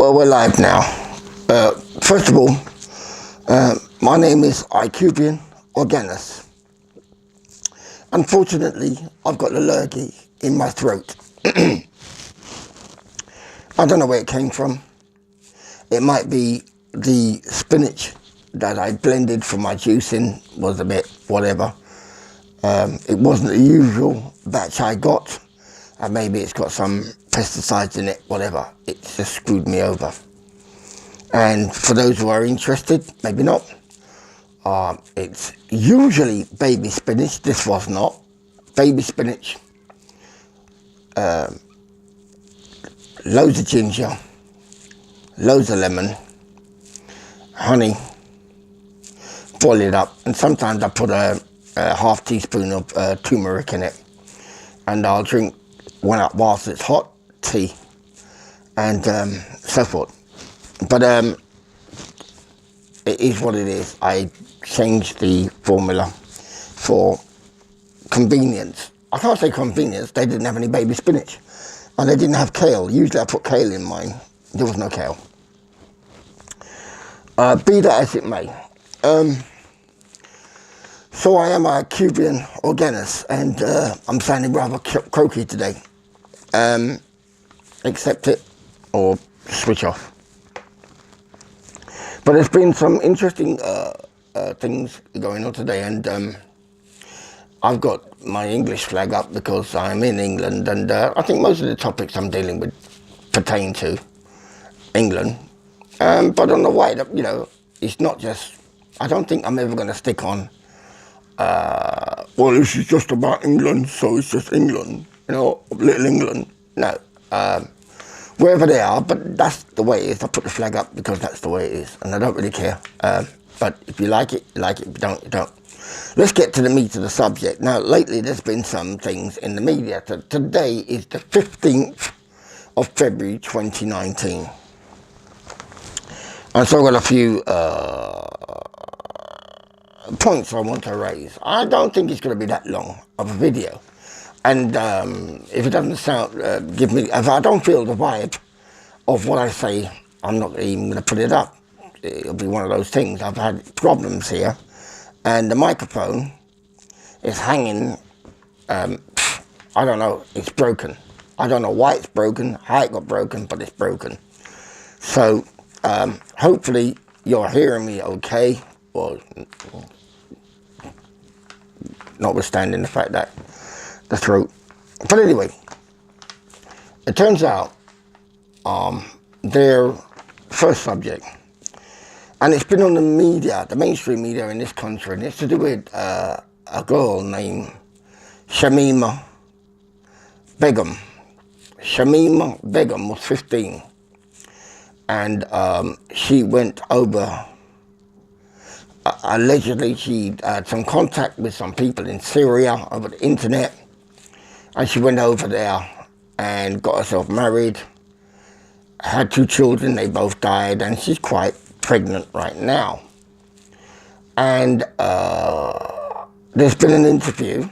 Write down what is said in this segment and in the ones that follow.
Well, we're live now. First of all, my name is Icubian Organis. Unfortunately, I've got an allergy in my throat. I don't know where it came from. It might be the spinach that I blended for my juicing was a bit whatever. It wasn't the usual batch I got. And maybe it's got some pesticides in it, whatever. It just screwed me over. And for those who are interested, maybe not. It's usually baby spinach. This was not. Baby spinach. Loads of ginger. Loads of lemon. Honey. Boil it up. And sometimes I put a half teaspoon of turmeric in it. And I'll drink one up whilst it's hot, tea, and so forth. But it is what it is. I changed the formula for convenience. I can't say convenience, they didn't have any baby spinach. And they didn't have kale. Usually I put kale in mine. There was no kale. Be that as it may. So I am a Cuban organist, and I'm sounding rather croaky today. Accept it or switch off. But there's been some interesting things going on today, and I've got my English flag up because I'm in England, and I think most of the topics I'm dealing with pertain to England. But on the way, you know, it's not just, I don't think I'm ever going to stick on well, this is just about England, so it's just England, you know, little England. No, wherever they are, but that's the way it is. I put the flag up because that's the way it is, and I don't really care. But if you like it, you like it. If you don't, you don't. Let's get to the meat of the subject. Now, lately there's been some things in the media. Today is the 15th of February 2019. And so I've got a few points I want to raise. I don't think it's going to be that long of a video, and if it doesn't sound, if I don't feel the vibe of what I say, I'm not even going to put it up. It'll be one of those things. I've had problems here, and the microphone is hanging, I don't know, it's broken. I don't know why it's broken, how it got broken, but it's broken. So hopefully you're hearing me okay, or notwithstanding the fact that the throat. But anyway, it turns out their first subject, and it's been on the media, the mainstream media in this country, and it's to do with a girl named Shamima Begum. Shamima Begum was 15, and she went over. Allegedly, she had some contact with some people in Syria over the internet, and she went over there and got herself married, had 2 children, they both died, and she's quite pregnant right now. And there's been an interview.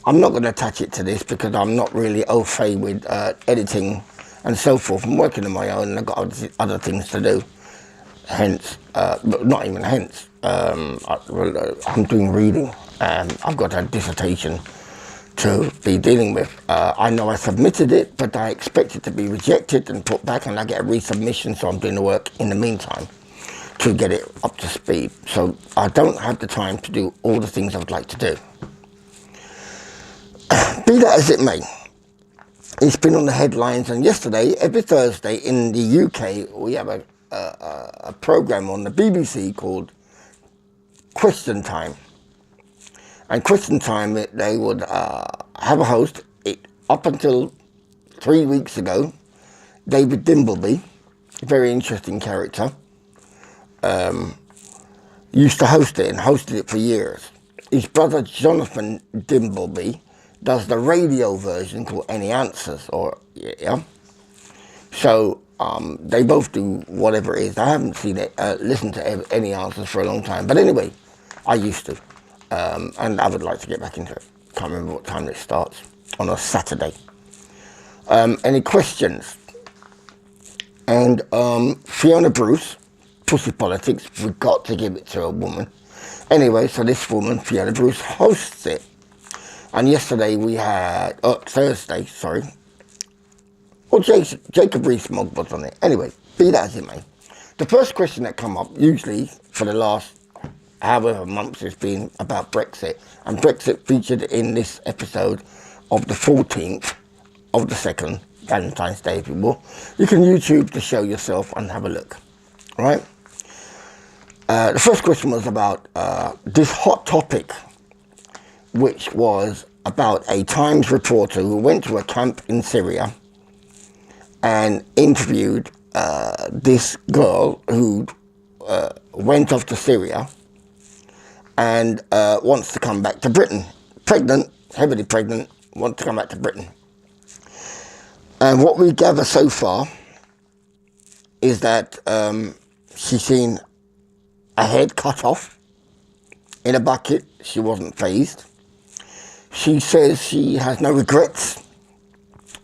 I'm not going to attach it to this because I'm not really au fait with editing and so forth. I'm working on my own, and I've got other things to do. Hence, but not even hence, I'm doing reading, and I've got a dissertation to be dealing with. I know I submitted it, but I expect it to be rejected and put back, and I get a resubmission, so I'm doing the work in the meantime to get it up to speed. So I don't have the time to do all the things I would like to do. Be that as it may, it's been on the headlines, and yesterday, every Thursday in the UK, we have a program on the BBC called Question Time. And Question Time, they would have a host. Up until 3 weeks ago, David Dimbleby, a very interesting character, used to host it and hosted it for years. His brother Jonson Dimbleby does the radio version called Any Answers, or yeah. So they both do whatever it is. I haven't seen it, listened to Any Answers for a long time. But anyway, I used to. And I would like to get back into it. Can't remember what time it starts. On a Saturday. Any questions? And Fiona Bruce, pussy politics, we've got to give it to a woman. Anyway, so this woman, Fiona Bruce, hosts it. And yesterday we had, Thursday, sorry. Well, Jacob Rees-Mogg was on it. Anyway, be that as it may. The first question that come up, usually for the last however months, has been about Brexit. And Brexit featured in this episode of the 14th of the 2nd, Valentine's Day, if you will. You can YouTube the show yourself and have a look. All right? The first question was about this hot topic, which was about a Times reporter who went to a camp in Syria and interviewed this girl who went off to Syria and wants to come back to Britain. Pregnant, heavily pregnant, wants to come back to Britain. And what we gather so far is that she's seen a head cut off in a bucket. She wasn't fazed. She says she has no regrets.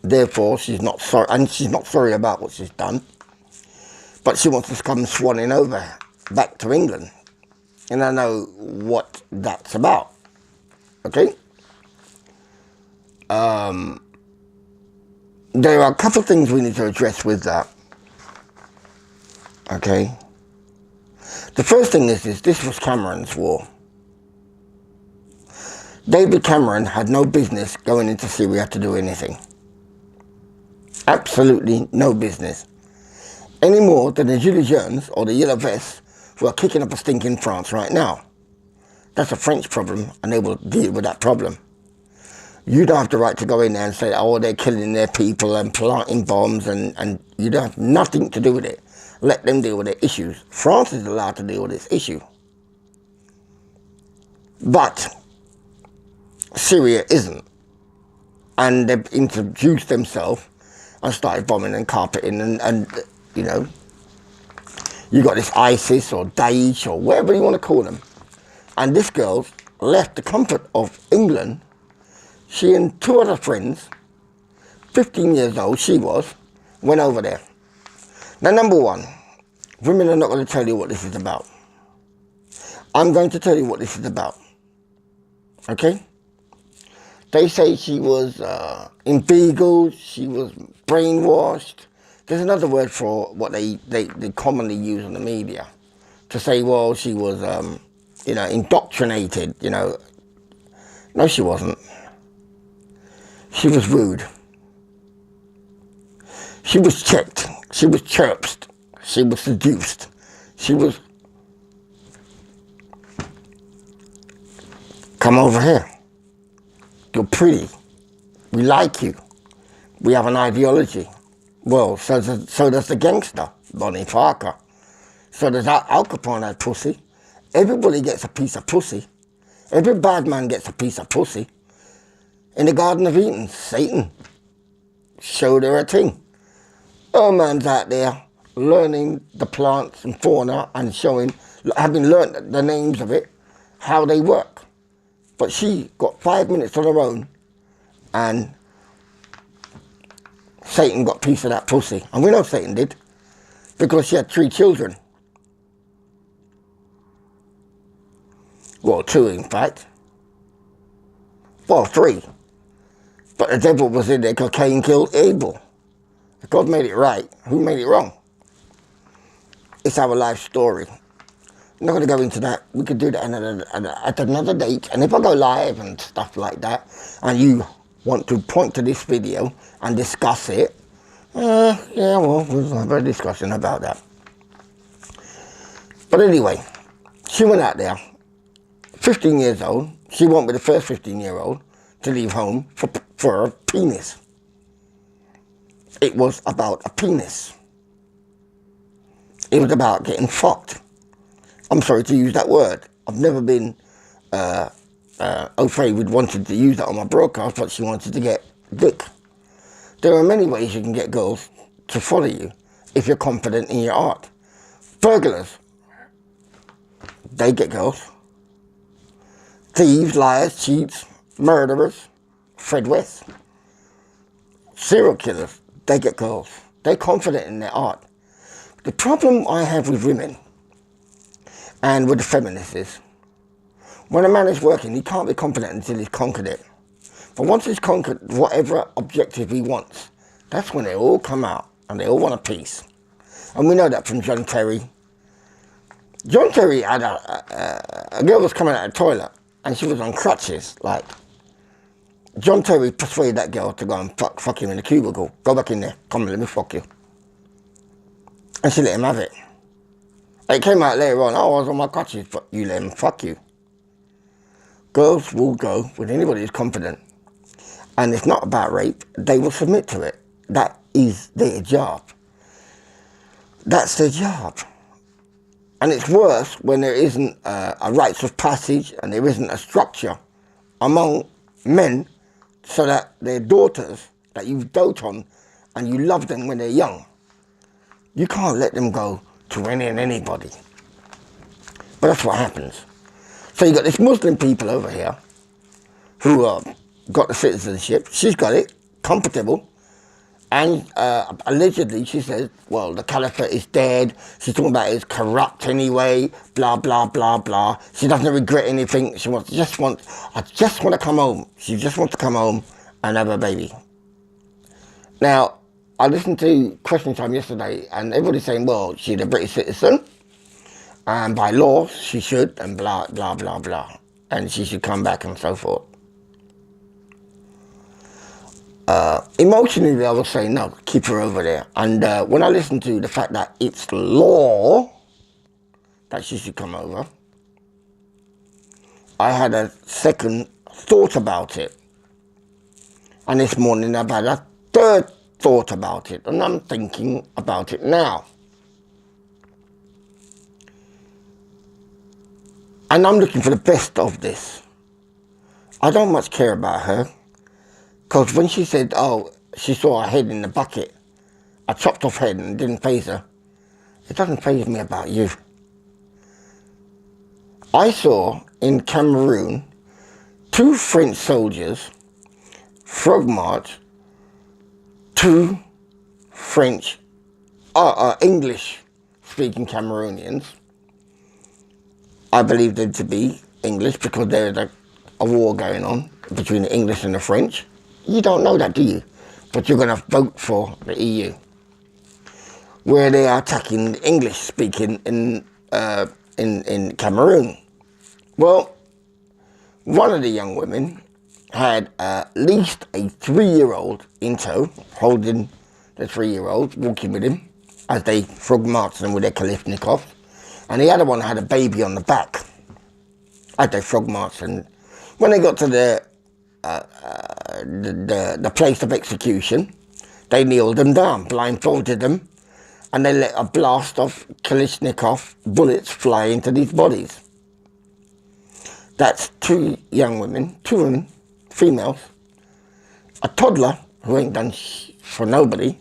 Therefore, she's not sorry, and she's not sorry about what she's done. But she wants to come swanning over back to England. And I know what that's about. Okay? There are a couple of things we need to address with that. Okay? The first thing is this was Cameron's war. David Cameron had no business going into Syria to do anything. Absolutely no business. Any more than the Gilets Jaunes or the Yellow Vests who are kicking up a stink in France right now. That's a French problem, and they will deal with that problem. You don't have the right to go in there and say, oh, they're killing their people and planting bombs, and you don't have nothing to do with it. Let them deal with their issues. France is allowed to deal with this issue. But Syria isn't. And they've introduced themselves and started bombing and carpeting and you know, you got this ISIS or Daesh or whatever you want to call them. And this girl left the comfort of England. She and two other friends, 15 years old she was, went over there. Now, number one, women are not going to tell you what this is about. I'm going to tell you what this is about. Okay? They say she was inveigled, she was brainwashed. There's another word for what they commonly use in the media to say, well, she was, you know, indoctrinated, you know. No, she wasn't. She was rude. She was checked. She was chirped. She was seduced. She was, come over here. You're pretty. We like you. We have an ideology. Well, so does the gangster, Bonnie Parker. So does Al Capone had pussy. Everybody gets a piece of pussy. Every bad man gets a piece of pussy. In the Garden of Eden, Satan showed her a thing. Her man's out there learning the plants and fauna and showing, having learned the names of it, how they work. But she got 5 minutes on her own and Satan got a piece of that pussy. And we know Satan did, because she had 3 children. Well, 2 in fact. Well, 3. But the devil was in there because Cain killed Abel. If God made it right, who made it wrong? It's our life story. I'm not going to go into that. We could do that at another date. And if I go live and stuff like that, and you want to point to this video and discuss it, yeah, well, we'll have a discussion about that. But anyway, she went out there, 15 years old. She won't be the first 15-year-old to leave home for a penis. It was about a penis. It was about getting fucked. I'm sorry to use that word. I've never been au fait with wanting to use that on my broadcast, but she wanted to get dick. There are many ways you can get girls to follow you if you're confident in your art. Burglars, they get girls. Thieves, liars, cheats, murderers, Fred West. Serial killers, they get girls. They're confident in their art. The problem I have with women and with the feminists is, when a man is working, he can't be confident until he's conquered it. But once he's conquered whatever objective he wants, that's when they all come out and they all want a piece. And we know that from John Terry. John Terry had a girl was coming out of the toilet and she was on crutches. Like, John Terry persuaded that girl to go and fuck him in the cubicle. Go back in there. Come on, let me fuck you. And she let him have it. It came out later on, oh, I was on my crutches, but you let him fuck you. Girls will go with anybody who's confident. And it's not about rape. They will submit to it. That is their job. That's their job. And it's worse when there isn't a rites of passage and there isn't a structure among men so that their daughters that you dote on and you love them when they're young, you can't let them go to any and anybody. But that's what happens. So you got this Muslim people over here who got the citizenship. She's got it, comfortable. And allegedly she says, well, the caliphate is dead. She's talking about it's corrupt anyway, blah, blah, blah, blah. She doesn't regret anything. I just want to come home. She just wants to come home and have a baby. Now, I listened to Question Time yesterday and everybody's saying, well, she's a British citizen and by law she should and blah, blah, blah, blah. And she should come back and so forth. Emotionally, I would say no, keep her over there. And when I listen to the fact that it's law that she should come over, I had a second thought about it. And this morning I've had a third thought about it, and I'm thinking about it now. And I'm looking for the best of this. I don't much care about her. Because when she said, oh, she saw her head in the bucket, a chopped off head and it didn't faze her, it doesn't faze me about you. I saw in Cameroon 2 French soldiers frog march 2 French, English-speaking Cameroonians. I believe them to be English because there's a war going on between the English and the French. You don't know that, do you? But you're going to vote for the EU, where they are attacking the English-speaking in Cameroon. Well, one of the young women had at least a 3-year-old in tow, holding the 3-year-old, walking with him as they frog marched them with their Kalashnikov, and the other one had a baby on the back as they frog marched. And when they got to the place of execution, they kneeled them down, blindfolded them, and they let a blast of Kalashnikov bullets fly into these bodies. That's 2 young women, 2 women, females, a toddler who ain't done for nobody,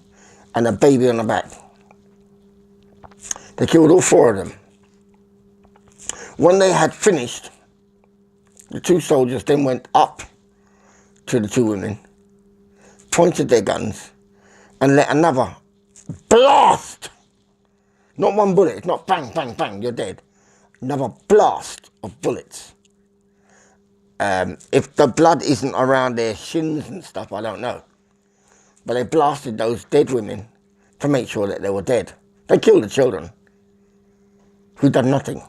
and a baby on the back. They killed all 4 of them. When they had finished, the 2 soldiers then went up to the 2 women, pointed their guns, and let another blast, not one bullet, it's not bang, bang, bang, you're dead, another blast of bullets. If the blood isn't around their shins and stuff, I don't know. But they blasted those dead women to make sure that they were dead. They killed the children who done nothing.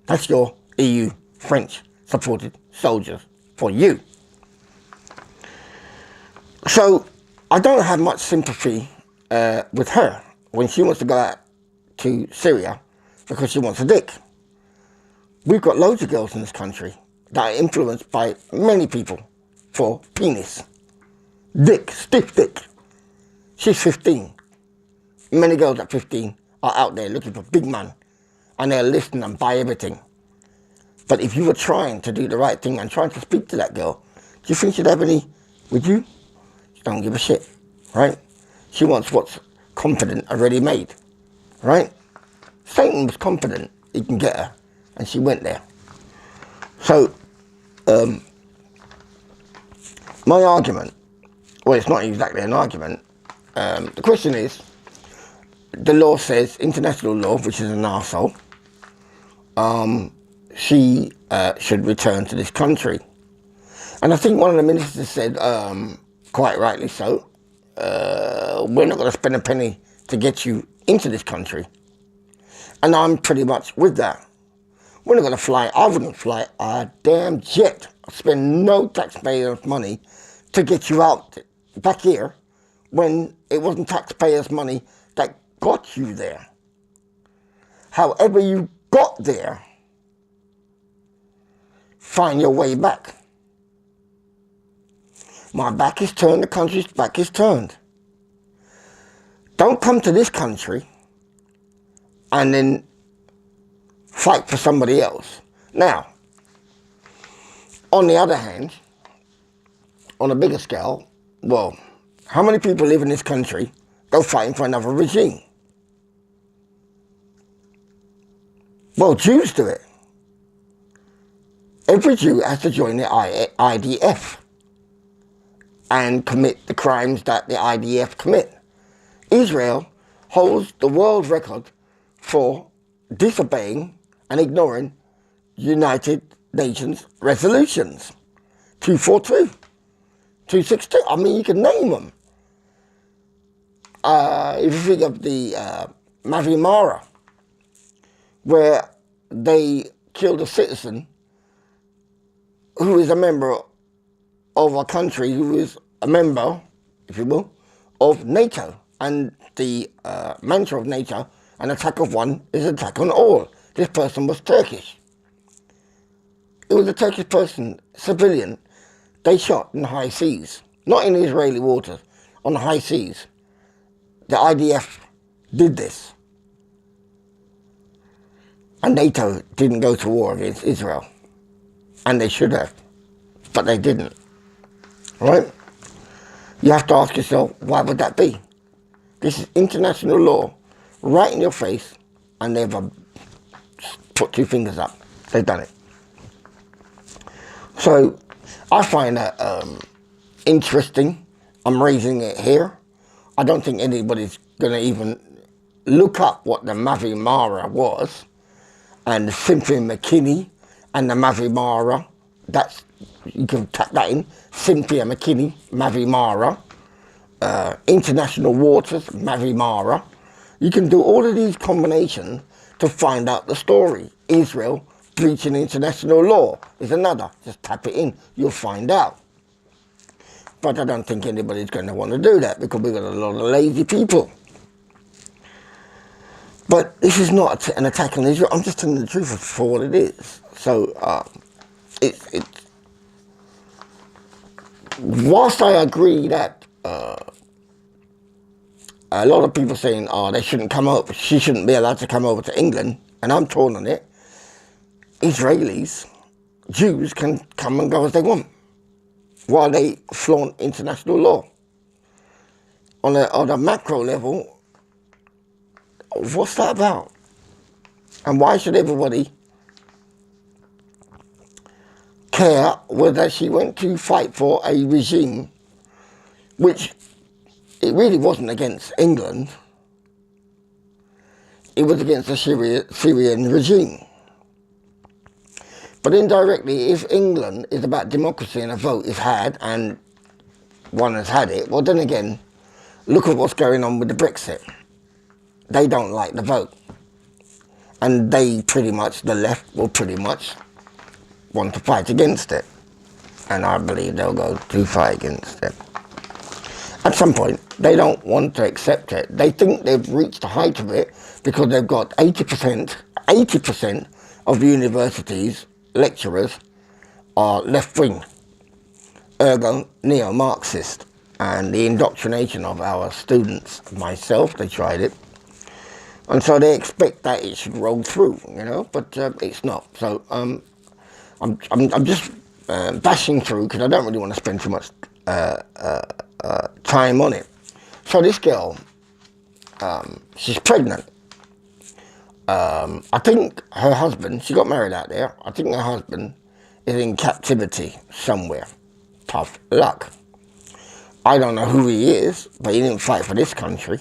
That's your EU French supported soldiers for you. So I don't have much sympathy with her when she wants to go out to Syria because she wants a dick. We've got loads of girls in this country that are influenced by many people for penis. Dick, stiff dick. She's 15. Many girls at 15 are out there looking for big man and they'll listen and buy everything. But if you were trying to do the right thing and trying to speak to that girl, do you think she'd have any with you? She don't give a shit, right? She wants what's confident already made, right? Satan was confident he can get her, and she went there. So, my argument, well, it's not exactly an argument. The question is, the law says, international law, which is an arsehole, she should return to this country. And I think one of the ministers said, quite rightly so, we're not going to spend a penny to get you into this country. And I'm pretty much with that. We're not going to fly, I wouldn't fly a damn jet. I'd spend no taxpayers' money to get you out back here when it wasn't taxpayers' money that got you there. However you got there, find your way back. My back is turned, the country's back is turned. Don't come to this country and then fight for somebody else. Now, on the other hand, on a bigger scale, well, how many people live in this country go fighting for another regime? Well, Jews do it. Every Jew has to join the IDF and commit the crimes that the IDF commit. Israel holds the world record for disobeying and ignoring United Nations resolutions. 242, 262, I mean, you can name them. If you think of the Mavi Mara, where they killed a citizen who is a member of a country who is a member, if you will, of NATO. And the mantra of NATO, an attack of one is an attack on all. This person was Turkish. It was a Turkish person, civilian. They shot in the high seas, not in Israeli waters, on the high seas. The IDF did this. And NATO didn't go to war against Israel. And they should have, but they didn't. Right? You have to ask yourself, why would that be? This is international law, right in your face, and they've put two fingers up. They've done it. So, I find that interesting. I'm raising it here. I don't think anybody's going to even look up what the Mavi Mara was, and the Cynthia McKinney and the Mavi Mara. That's, you can tap that in, Cynthia McKinney, Mavi Mara. International waters, Mavi Mara. You can do all of these combinations to find out the story. Israel breaching international law is another. Just tap it in, you'll find out. But I don't think anybody's going to want to do that because we've got a lot of lazy people. But this is not an attack on Israel. I'm just telling the truth for what it is. So, whilst I agree that a lot of people saying, oh, they shouldn't come over, she shouldn't be allowed to come over to England, and I'm torn on it. Israelis, Jews can come and go as they want while they flaunt international law. On a macro level, what's that about? And why should everybody care whether she went to fight for a regime which it really wasn't against England, it was against the Syrian regime. But indirectly, if England is about democracy and a vote is had, and one has had it, well then again, look at what's going on with the Brexit. They don't like the vote. And they pretty much, the left will pretty much want to fight against it. And I believe they'll go to fight against it. At some point, they don't want to accept it. They think they've reached the height of it because they've got 80% of universities, lecturers, are left-wing, ergo neo-Marxist. And the indoctrination of our students, myself, they tried it. And so they expect that it should roll through, you know, but it's not. So I'm just bashing through because I don't really want to spend too much time on it. So this girl, she's pregnant. I think her husband, she got married out there, I think her husband is in captivity somewhere. Tough luck. I don't know who he is, but he didn't fight for this country.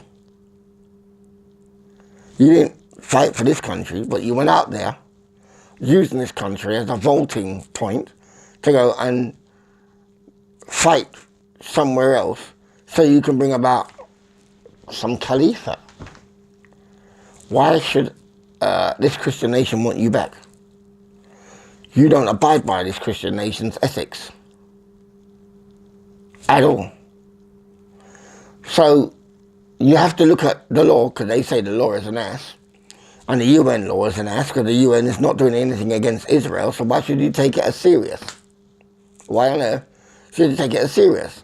You didn't fight for this country, but you went out there using this country as a voting point to go and fight somewhere else so you can bring about some caliphate. Why should this Christian nation want you back? You don't abide by this Christian nation's ethics at all. So you have to look at the law, because they say the law is an ass, and the UN law is an ass, because the UN is not doing anything against Israel, so why should you take it as serious? Why on earth should you take it as serious?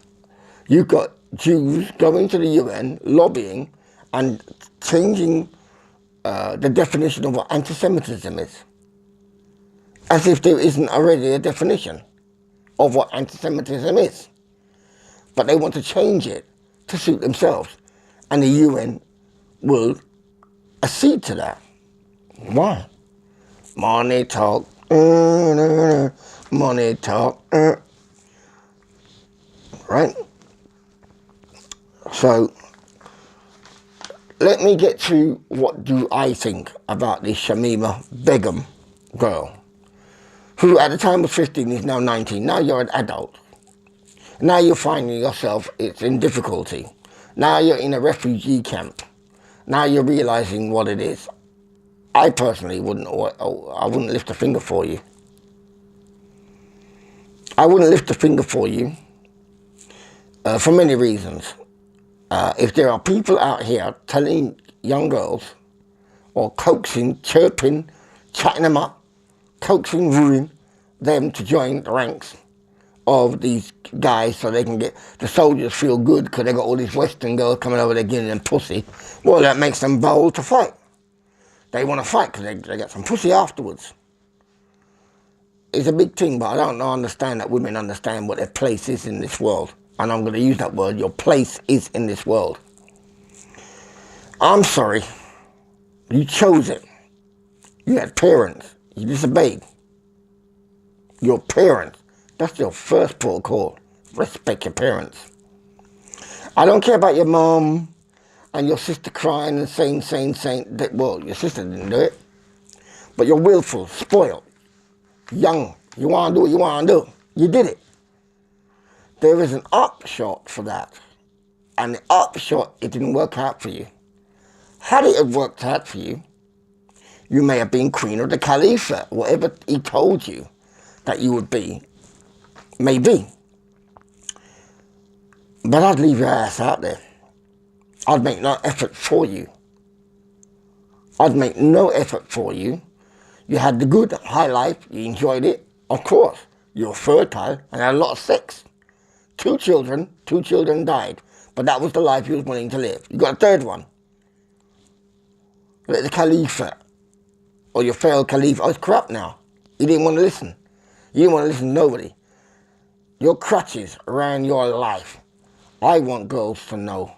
You've got Jews going to the UN, lobbying, and changing the definition of what anti-Semitism is. As if there isn't already a definition of what anti-Semitism is. But they want to change it to suit themselves. And the UN will accede to that. Why? Money talk. Money talk. Right? So, let me get to what do I think about this Shamima Begum girl, who at the time was 15, is now 19. Now you're an adult. Now you're finding yourself, it's in difficulty. Now you're in a refugee camp. Now you're realizing what it is. I personally wouldn't lift a finger for you. I wouldn't lift a finger for you for many reasons. If there are people out here telling young girls, or coaxing, chirping, chatting them up, coaxing, wooing them to join the ranks of these guys so they can get the soldiers feel good because they got all these Western girls coming over there giving them pussy, well, that makes them bold to fight. They want to fight because they get some pussy afterwards. It's a big thing, but I don't understand that women understand what their place is in this world. And I'm going to use that word, your place is in this world. I'm sorry. You chose it. You had parents. You disobeyed. Your parents. That's your first protocol. Respect your parents. I don't care about your mom and your sister crying and saying. Well, your sister didn't do it. But you're willful, spoiled, young. You want to do what you want to do. You did it. There is an upshot for that. And the upshot, it didn't work out for you. Had it have worked out for you, you may have been queen of the caliphate, whatever he told you that you would be, maybe. But I'd leave your ass out there. I'd make no effort for you. I'd make no effort for you. You had the good high life, you enjoyed it, of course. You were fertile and had a lot of sex. 2 children died. But that was the life you was willing to live. You got a third one. Let the caliphate, or your failed caliph, it's corrupt now. You didn't want to listen. You didn't want to listen to nobody. Your crutches around your life. I want girls to know,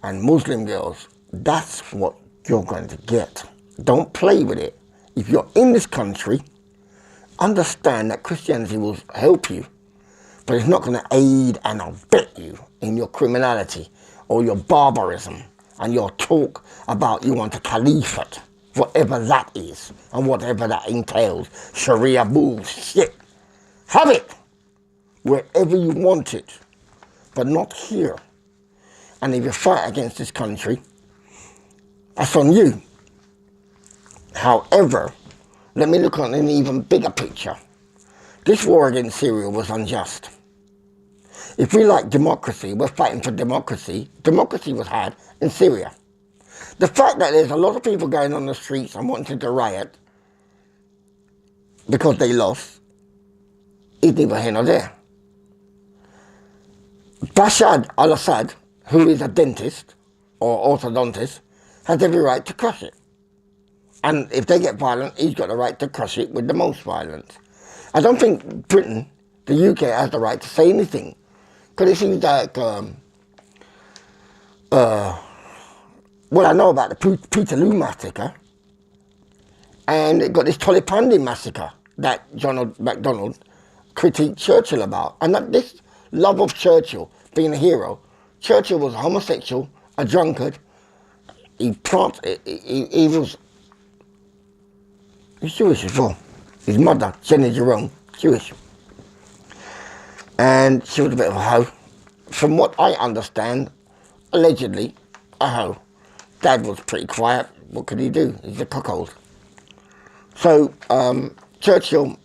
and Muslim girls, that's what you're going to get. Don't play with it. If you're in this country, understand that Christianity will help you, but it's not going to aid and abet you in your criminality or your barbarism and your talk about you want a caliphate, whatever that is and whatever that entails. Sharia bullshit. Have it wherever you want it, but not here. And if you fight against this country, that's on you. However, let me look on an even bigger picture. This war against Syria was unjust. If we like democracy, we're fighting for democracy. Democracy was had in Syria. The fact that there's a lot of people going on the streets and wanting to riot because they lost is neither here nor there. Bashar al-Assad, who is a dentist or orthodontist, has every right to crush it. And if they get violent, he's got the right to crush it with the most violence. I don't think Britain, the UK, has the right to say anything. Because it seems like, well, I know about the Peterloo massacre, and it got this Tolipandi massacre that John MacDonald critiqued Churchill about. And that this love of Churchill being a hero. Churchill was a homosexual, a drunkard. he's Jewish as well. His mother, Jenny Jerome, Jewish. And she was a bit of a hoe. From what I understand, allegedly, a hoe. Dad was pretty quiet. What could he do? He's a cuckold. So, Churchill,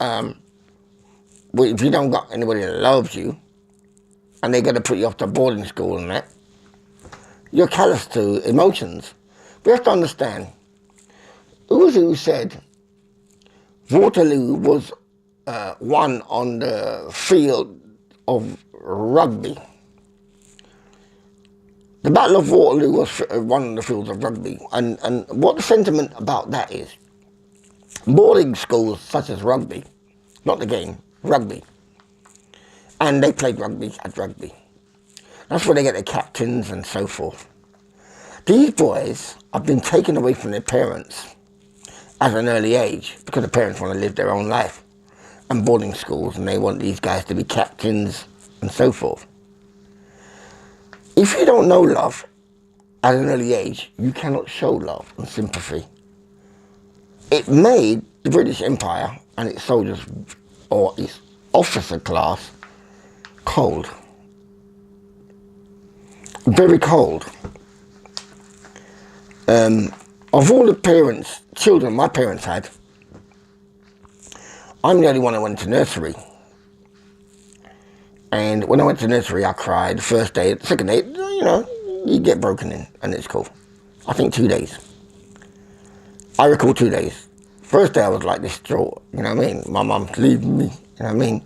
well, if you don't got anybody that loves you, and they're going to put you off to boarding school and that, you're callous to emotions. We have to understand, who was it who said Waterloo was won on the field of rugby? The Battle of Waterloo was won on the field of rugby. And what the sentiment about that is, boarding schools such as rugby, not the game, rugby, and they played rugby at rugby. That's where they get their captains and so forth. These boys have been taken away from their parents at an early age because the parents want to live their own life, and boarding schools, and they want these guys to be captains and so forth. If you don't know love at an early age, you cannot show love and sympathy. It made the British Empire and its soldiers, or its officer class, cold. Very cold. Of all the children my parents had, I'm the only one that went to nursery. And when I went to nursery, I cried. The first day, the second day, you get broken in, and it's cool. I think 2 days. I recall 2 days. First day, I was like distraught, you know what I mean? My mum's leaving me, you know what I mean?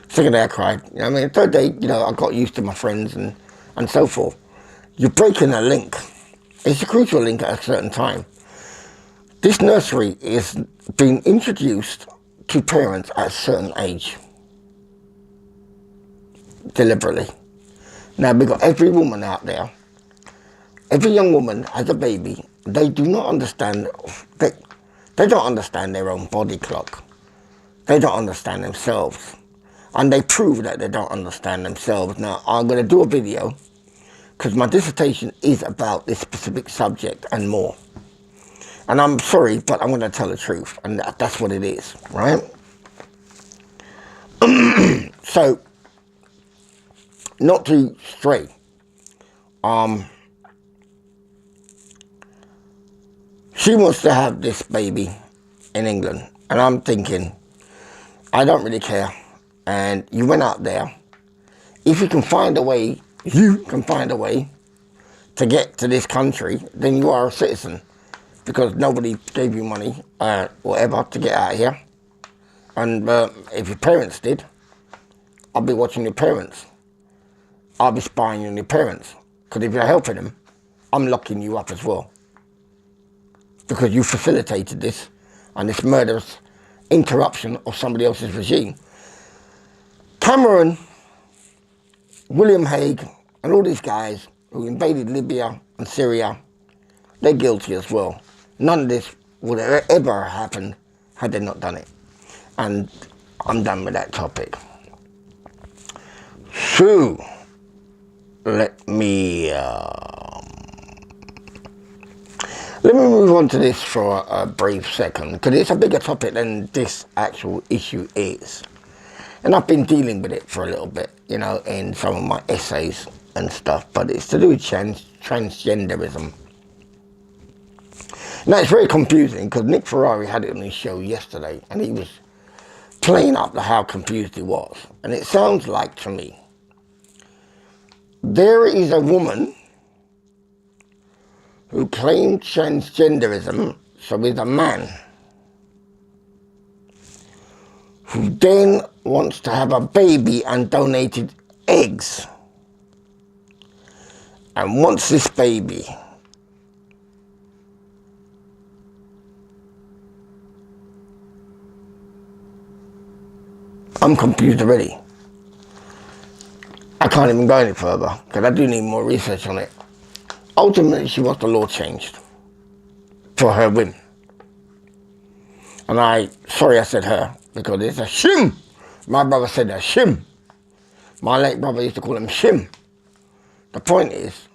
Second day, I cried, you know what I mean? Third day, I got used to my friends and so forth. You're breaking a link. It's a crucial link at a certain time. This nursery is being introduced to parents at a certain age. Deliberately. Now, we've got every woman out there, every young woman has a baby. They do not understand, they don't understand their own body clock. They don't understand themselves. And they prove that they don't understand themselves. Now, I'm going to do a video, because my dissertation is about this specific subject and more. And I'm sorry, but I'm going to tell the truth. And that's what it is, right? So, not to stray. She wants to have this baby in England. And I'm thinking, I don't really care. And you went out there. If you can find a way, to get to this country, then you are a citizen. Because nobody gave you money, whatever, to get out of here. And if your parents did, I'll be watching your parents. I'll be spying on your parents. Because if you're helping them, I'm locking you up as well. Because you facilitated this, and this murderous interruption of somebody else's regime. Cameron, William Hague, and all these guys who invaded Libya and Syria, they're guilty as well. None of this would have ever happened had they not done it. And I'm done with that topic. So, let me move on to this for a brief second, because it's a bigger topic than this actual issue is. And I've been dealing with it for a little bit, in some of my essays and stuff, but it's to do with transgenderism. Now, it's very confusing, because Nick Ferrari had it on his show yesterday, and he was playing up to how confused he was. And it sounds like, to me, there is a woman who claimed transgenderism, so is a man, who then wants to have a baby and donated eggs. And wants this baby, I'm confused already. I can't even go any further, because I do need more research on it. Ultimately, she wants the law changed for her whim. And sorry I said her, because it's a shim. My brother said a shim. My late brother used to call him shim. The point is,